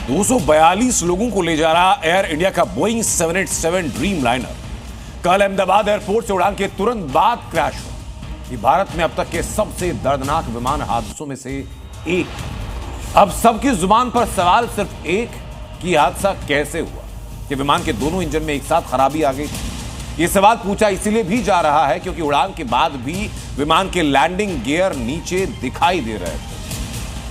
242 लोगों को ले जा रहा एयर इंडिया का बोइंग 787 ड्रीम लाइनर कल अहमदाबाद एयरपोर्ट से उड़ान के तुरंत बाद क्रैश हुआ। ये भारत में अब तक के सबसे दर्दनाक विमान हादसों में से एक। अब सबकी जुबान पर सवाल सिर्फ एक कि हादसा कैसे हुआ, कि विमान के दोनों इंजन में एक साथ खराबी आ गई। ये सवाल पूछा इसीलिए भी जा रहा है क्योंकि उड़ान के बाद भी विमान के लैंडिंग गियर नीचे दिखाई दे रहे थे।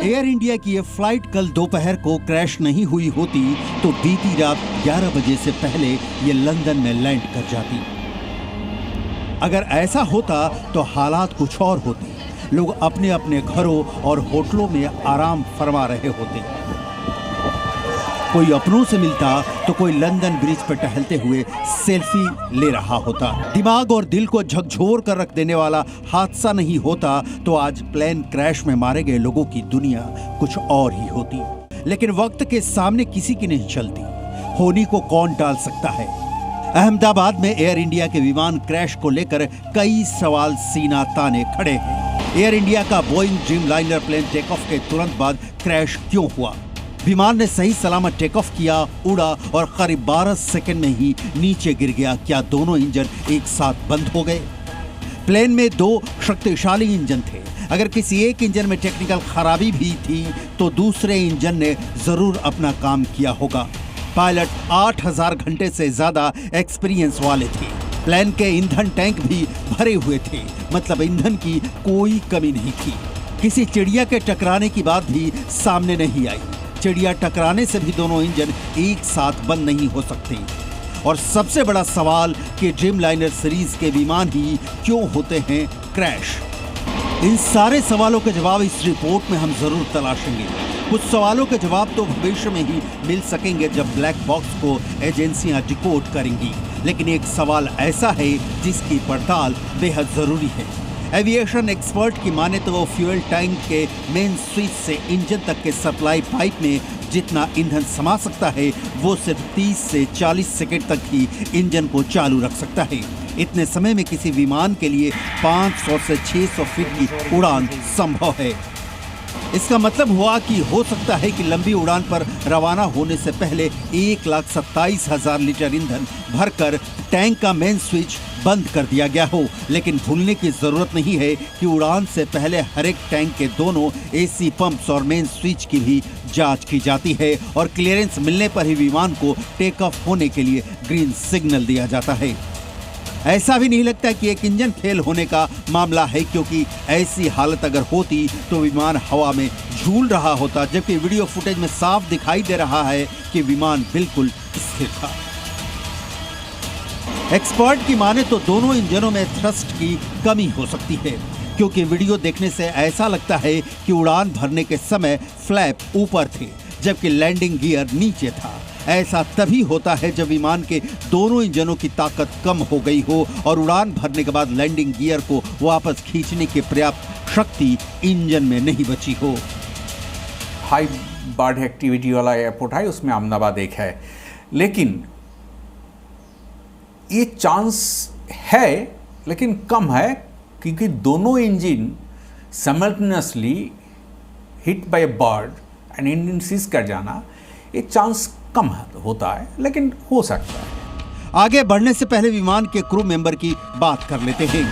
एयर इंडिया की यह फ्लाइट कल दोपहर को क्रैश नहीं हुई होती तो बीती रात 11 बजे से पहले ये लंदन में लैंड कर जाती। अगर ऐसा होता तो हालात कुछ और होते। लोग अपने अपने घरों और होटलों में आराम फरमा रहे होते। कोई अपनों से मिलता तो कोई लंदन ब्रिज पर टहलते हुए सेल्फी ले रहा होता। दिमाग और दिल को झकझोर कर रख देने वाला हादसा नहीं होता तो आज प्लेन क्रैश में मारे गए लोगों की दुनिया कुछ और ही होती। लेकिन वक्त के सामने किसी की नहीं चलती। होनी को कौन टाल सकता है। अहमदाबाद में एयर इंडिया के विमान क्रैश को लेकर कई सवाल सीना ताने खड़े हैं। एयर इंडिया का Boeing Dreamliner plane take off के तुरंत बाद क्रैश क्यों हुआ? विमान ने सही सलामत टेक ऑफ किया, उड़ा और करीब 12 सेकंड में ही नीचे गिर गया। क्या दोनों इंजन एक साथ बंद हो गए? प्लेन में 2 शक्तिशाली इंजन थे। अगर किसी एक इंजन में टेक्निकल खराबी भी थी तो दूसरे इंजन ने जरूर अपना काम किया होगा। पायलट 8000 घंटे से ज्यादा एक्सपीरियंस वाले थे। प्लेन के ईंधन टैंक भी भरे हुए थे, मतलब ईंधन की कोई कमी नहीं थी। किसी चिड़िया के टकराने की बात भी सामने नहीं आई। चिड़िया टकराने से भी दोनों इंजन एक साथ बंद नहीं हो सकते। और सबसे बड़ा सवाल कि ड्रीम लाइनर सीरीज के विमान ही क्यों होते हैं क्रैश? इन सारे सवालों के जवाब इस रिपोर्ट में हम जरूर तलाशेंगे। कुछ सवालों के जवाब तो भविष्य में ही मिल सकेंगे जब ब्लैक बॉक्स को एजेंसियां डिकोड करेंगी। लेकिन एक सवाल ऐसा है जिसकी पड़ताल बेहद जरूरी है। एविएशन एक्सपर्ट की माने तो वो फ्यूल टैंक के मेन स्विच से इंजन तक के सप्लाई पाइप में जितना ईंधन समा सकता है वो सिर्फ 30 से 40 सेकंड तक ही इंजन को चालू रख सकता है। इतने समय में किसी विमान के लिए 500 से 600 फीट की उड़ान संभव है। इसका मतलब हुआ कि हो सकता है कि लंबी उड़ान पर रवाना होने से पहले 1,27,000 लीटर ईंधन भरकर टैंक का मेन स्विच बंद कर दिया गया हो। लेकिन भूलने की जरूरत नहीं है कि उड़ान से पहले हर एक टैंक के दोनों एसी पंप्स और मेन स्विच की भी जांच की जाती है और क्लियरेंस मिलने पर ही विमान को टेक ऑफ होने के लिए ग्रीन सिग्नल दिया जाता है। ऐसा भी नहीं लगता कि एक इंजन फेल होने का मामला है, क्योंकि ऐसी हालत अगर होती तो विमान हवा में झूल रहा होता, जबकि वीडियो फुटेज में साफ दिखाई दे रहा है कि विमान बिल्कुल स्थिर था। एक्सपर्ट की माने तो दोनों इंजनों में थ्रस्ट की कमी हो सकती है, क्योंकि वीडियो देखने से ऐसा लगता है कि उड़ान भरने के समय फ्लैप ऊपर थे जबकि लैंडिंग गियर नीचे था। ऐसा तभी होता है जब विमान के दोनों इंजनों की ताकत कम हो गई हो और उड़ान भरने के बाद लैंडिंग गियर को वापस खींचने की पर्याप्त शक्ति इंजन में नहीं बची हो। हाई बर्ड एक्टिविटी वाला एयरपोर्ट है, उसमें अहमदाबाद एक है, लेकिन ये चांस है लेकिन कम है क्योंकि दोनों engine simultaneously hit by bird and engine cease कर जाना, ये चांस कम होता है लेकिन हो सकता है। आगे बढ़ने से पहले विमान के क्रू मेंबर की बात कर लेते हैं।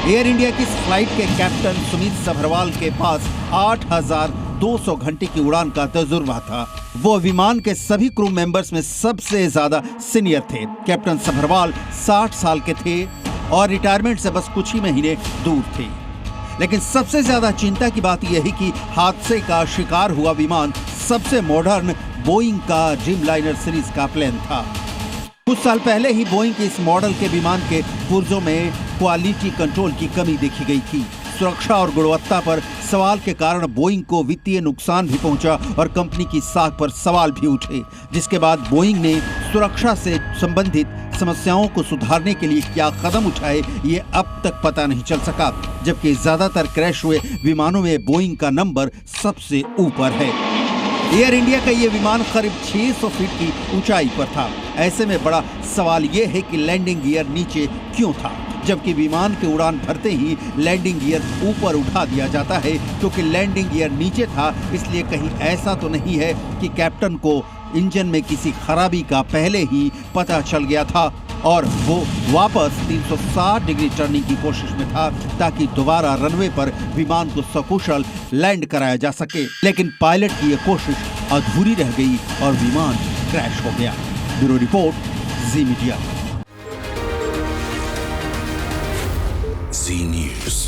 एयर इंडिया की इस फ्लाइट के कैप्टन सुमित सभरवाल के पास 8,200 घंटे की उड़ान का तजुर्बा था। वो विमान के सभी क्रू मेंबर्स में सबसे ज्यादा सीनियर थे। कैप्टन सभरवाल 60 साल के थे और रिटायरमेंट से बस कुछ ही महीने दूर थे। लेकिन सबसे ज्यादा चिंता की बात यह है कि हादसे का शिकार हुआ विमान सबसे मॉडर्न बोइंग का ड्रीम लाइनर सीरीज का प्लेन था। कुछ साल पहले ही बोइंग के इस मॉडल के विमान के पुर्जों में क्वालिटी कंट्रोल की कमी देखी गई थी। सुरक्षा और गुणवत्ता पर सवाल के कारण बोइंग को वित्तीय नुकसान भी पहुंचा और कंपनी की साख पर सवाल भी उठे, जिसके बाद बोइंग ने सुरक्षा से संबंधित समस्याओं को सुधारने के लिए क्या कदम उठाए ये अब तक पता नहीं चल सका, जबकि ज्यादातर क्रैश हुए विमानों में बोइंग का नंबर सबसे ऊपर है। एयर इंडिया का ये विमान करीब 600 फीट की ऊंचाई पर था। ऐसे में बड़ा सवाल ये है कि लैंडिंग गियर नीचे क्यों था, जबकि विमान के उड़ान भरते ही लैंडिंग गियर ऊपर उठा दिया जाता है क्योंकि लैंडिंग गियर नीचे था। इसलिए कहीं ऐसा तो नहीं है कि कैप्टन को इंजन में किसी खराबी का पहले ही पता चल गया था और वो वापस 360 डिग्री टर्निंग की कोशिश में था ताकि दोबारा रनवे पर विमान को सकुशल लैंड कराया जा सके। लेकिन पायलट की यह कोशिश अधूरी रह गई और विमान क्रैश हो गया। ब्यूरो रिपोर्ट, जी मीडिया। जी न्यूज़।